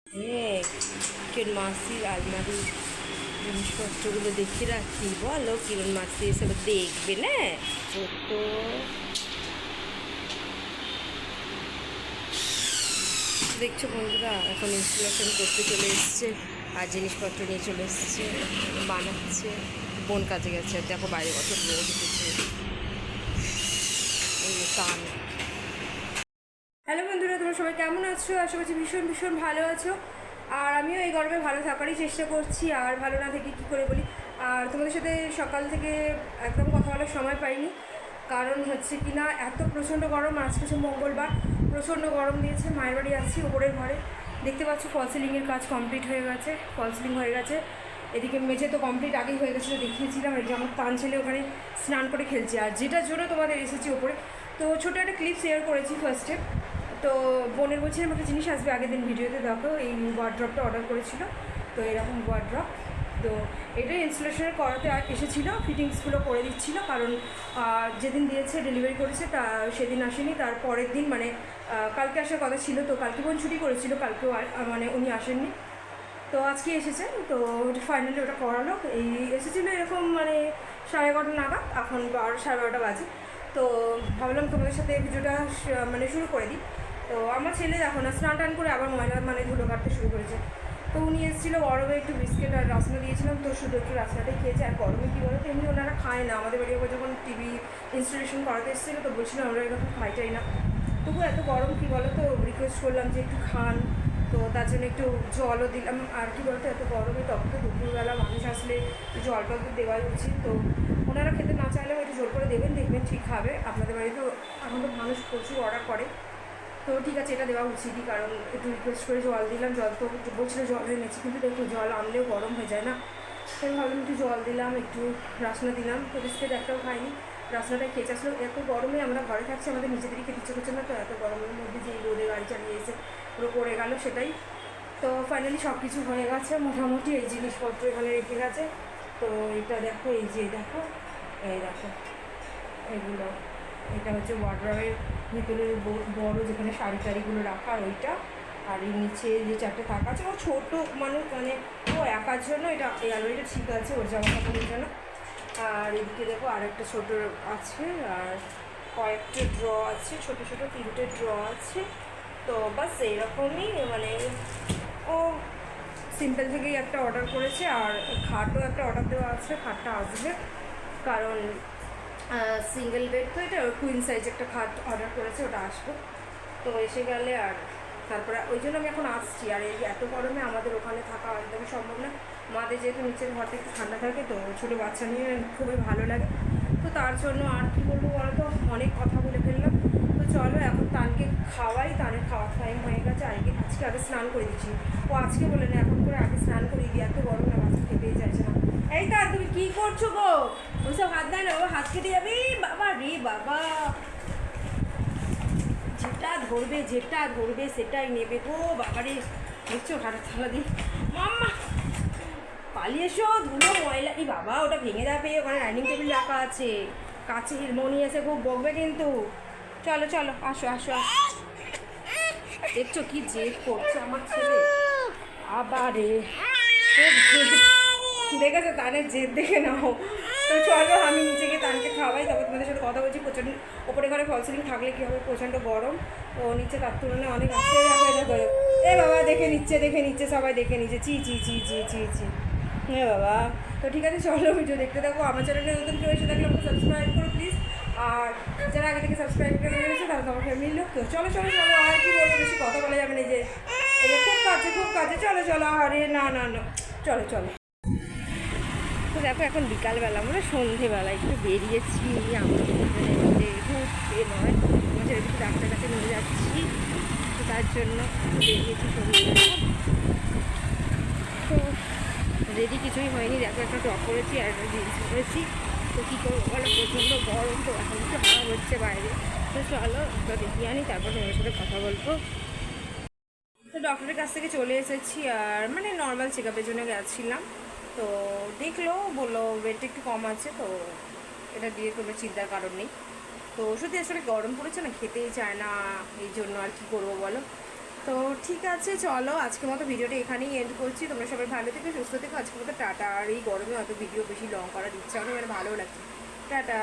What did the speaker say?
কিরণ মাসির আলমারির জিনিসপত্রগুলো দেখে রাখি, বলো কিরণ মাসি এসব দেখবে না? ও তো দেখছো বন্ধুরা, এখন ইনস্টলেশন করতে চলে এসছে আর জিনিসপত্র নিয়ে চলে এসছে, বানাচ্ছে। বোন কাজে গেছে, দেখো বাইরে কত রোদ উঠেছে, এই টান। হ্যালো বন্ধুরা, তোমরা সবাই কেমন আছো? আশা করছি ভীষণ ভীষণ ভালো আছো। আর আমিও এই গরমে ভালো থাকারই চেষ্টা করছি, আর ভালো না থেকে কী করে বলি। আর তোমাদের সাথে সকাল থেকে একদম কথা বলার সময় পাইনি, কারণ হচ্ছে কি না, এত প্রচণ্ড গরম। আজকে হচ্ছে মঙ্গলবার, প্রচণ্ড গরম দিয়েছে। মায়ের বাড়ি আছি, ওপরের ঘরে দেখতে পাচ্ছ ফল সিলিংয়ের কাজ কমপ্লিট হয়ে গেছে, ফল সিলিং হয়ে গেছে। এদিকে মেঝে তো কমপ্লিট আগেই হয়ে গেছিলো, দেখিয়েছিলাম। এই যে আমার তান ছেলে ওখানে স্নান করে খেলছে, আর যেটার জন্য তোমাদের এসেছি ওপরে। তো ছোটো একটা ক্লিপ শেয়ার করেছি ফার্স্টে। তো বোনের বলছিলাম একটা জিনিস আসবে আগের দিন ভিডিওতে, দেখো এই ওয়ার্ড্রপটা অর্ডার করেছিল। তো এরকম ওয়ার্ড্রপ, তো এটা ইনস্টলেশনের করাতে এসেছিলো, ফিটিংসগুলো করে দিচ্ছিলো। কারণ যেদিন দিয়েছে ডেলিভারি করেছে তা সেদিন আসেনি, তার পরের দিন মানে কালকে আসার কথা ছিল। তো কালকে বোন ছুটি করেছিল, কালকেও মানে উনি আসেননি। তো আজকে এসেছে, তো ফাইনালি ওটা করালো। এই এসেছিলো এরকম মানে 11:30 নাগাদ, এখন 12:30 বাজে। তো ভাবলাম তোমাদের সাথে ভিডিওটা মানে শুরু করে দিই। তো আমার ছেলে দেখো না, স্নান টান করে আবার ময়লা মানে ধুলো কাটতে শুরু করেছে। তো উনি এসেছিলো, গরমে একটু বিস্কিট আর রাসনা দিয়েছিলাম, তো শুধু একটু রাসনাটাই খেয়েছে। আর গরমে কী বলো তো, এমনি ওনারা খায় না। আমাদের বাড়ি আবার যখন টিভি ইনস্টলেশন করাতে এসেছিলো, তো বলছিলাম আমরা এরকম খাইটাই না। তবু এত গরম কী বলো তো, রিকোয়েস্ট করলাম যে একটু খান। তো তার জন্য একটু জলও দিলাম। আর কি বলতো, এত গরমে তখন তো দুপুরবেলা মানুষ আসলে জল টল তো দেওয়াই উচিত। তো ওনারা খেতে না চাইলেও একটু জোর করে দেবেন, দেখবেন ঠিক খাবে। আপনাদের বাড়িতেও এখন তো মানুষ প্রচুর অর্ডার করে, তো ঠিক আছে, এটা দেওয়া উচিতই। কারণ একটু রিকোয়েস্ট করে জল দিলাম। জল তো বলছিল জল এনেছি, কিন্তু দেখো জল আনলেও গরম হয়ে যায় না। তো আমি ভাবলাম একটু জল দিলাম, একটু রাসনা দিলাম। তো বিস্কিট একটাও খাইনি, রাসনাটা খেয়ে আসলো। এত গরমে আমরা ঘরে থাকছি, আমাদের নিজেদেরই খেতে ইচ্ছে করছে না। তো এত গরমের মধ্যে যে রোদে গাড়ি চালিয়ে এসে পুরো পড়ে গেল, সেটাই। তো ফাইনালি সব কিছু হয়ে গেছে মোটামুটি। এই জিনিসপত্র এখানে রেখে গেছে। তো এটা দেখো, এই যে দেখো, এই দেখো এগুলো, এটা হচ্ছে ওয়ার্ড্রবের ভিতরে বড় যেখানে শাড়ি টাড়িগুলো রাখা, আর ওইটা। আর এই নিচে যে চারটে থাকা আছে, ও ছোটো মানুষ মানে ও একার জন্য এটা, এই আলমারিটা ঠিক আছে ওর জামা কাপড়ের জন্য। আর এদিকে দেখো আরেকটা ছোটো আছে, আর কয়েকটা ড্র আছে, ছোটো ছোটো 3টে ড্র আছে। তো বাস এইরকমই মানে ও সিম্পল থেকেই একটা অর্ডার করেছে। আর খাটও একটা অর্ডার দেওয়া আছে, খাটটা আসবে। কারণ সিঙ্গেল বেড তো, এটা কুইন সাইজ একটা খাট অর্ডার করেছে, ওটা আসবে। তো এসে গেলে আর তারপরে ওই জন্য আমি এখন আসছি। আর এই এত গরমে আমাদের ওখানে থাকা একদমই সম্ভব না। আমাদের যেহেতু নিচের ঘরটা একটু ঠান্ডা থাকে, তো ছোটো বাচ্চা নিয়ে খুবই ভালো লাগে। তো তার জন্য আর কী বলবো বলো তো, অনেক কথা বলে ফেললাম। তো চলো এখন তানকে খাওয়াই, তানের খাওয়ার টাইম হয়ে গেছে। আজকে আগে স্নান করে দিচ্ছি। ও আজকে বলে না, এখন করে আগে স্নান করিয়ে দিই, এত গরমে বাচ্চা খেতেই চাইছে না। এই তা তুমি কী করছো গো? ওইসব হাত দেয় না, ও হাত কেটে যাবে। বাবা রে বাবা, যেটা ধরবে সেটাই নেবে গো। বাবারে দেখছো, হাঁটা থালা দিয়ে মাম্মা পালিয়ে এসো, ধুলো ময়লা। এই বাবা, ওটা ভেঙে যাবে, ওখানে ডাইনিং টেবিল রাখা আছে, কাছে হিরমনি আছে, খুব বকবে কিন্তু। চলো চলো, আসো আসো আসো। দেখছো কি জেদ করছে আমার ছেলে, আবারে দেখেছো তানের জেদ দেখে নাও। তো চলো আমি নিচে গিয়ে তানকে খাওয়াই, তবে তোমাদের সাথে কথা বলছি। প্রচণ্ড ওপরে ঘরে ফল সিলিং থাকলে কী হবে, প্রচণ্ড গরম। তো নিচে তার তুলনায় অনেক আসছে। দেখো এ বাবা, দেখে নিচ্ছে সবাই দেখে নিচ্ছে, চি চি চি চি চি চি। হ্যাঁ বাবা। তো ঠিক আছে, চলো ভিডিও দেখতে থাকো। আমার চ্যানেলে নতুন কেউ এসে থাকলে আমাকে সাবস্ক্রাইব করো প্লিজ। আর যারা আগে থেকে সাবস্ক্রাইব করে নিয়েছে তারা তো আমার ফ্যামিলির লোক। তো চলো চলো চলো, আর কি বলবো, বেশি কথা বলা যাবে না। যে খুব কাছে, চলো চলো। আরে না না না, চলো চলো। তো দেখো এখন বিকালবেলা, মানে সন্ধেবেলা একটু বেরিয়েছি আমরা ঘুরতে নয়, আমাদের একটু ডাক্তার কাছে নিয়ে যাচ্ছি। তো তার জন্য বেরিয়েছি সন্ধেবেলা। তো রেডি কিছুই হয়নি, দেখো একটা টপ করেছি আর একটা জিন্স করেছি। তো কী করবো বলো, প্রচণ্ড গরম, তো এখন একটু হাওয়া হচ্ছে বাইরে। তো চলো একটা দেখিয়ে আনি, তারপর তোমার সাথে কথা বলবো। তো ডক্টরের কাছ থেকে চলে এসেছি, আর মানে নর্মাল চেক আপের জন্য গেছিলাম। তো দেখলো, বললো ওয়েটটা একটু কম আছে, তো এটা দিয়ে কোনো চিন্তার কারণ নেই। তো ওষুধে আসলে গরম পড়েছে না, খেতেই চায় না, এই জন্য আর কি করবো বলো। তো তো ঠিক আছে, চলো আজকের মতো ভিডিওটা এখানেই এন্ড করছি। তোমরা সবাই ভালো থেকো, সুস্থ থেকো। আজকের মতো টাটা। আর এই গরমে অত ভিডিও বেশি লং করার ইচ্ছা নেই, মানে ভালো লাগছে। টাটা।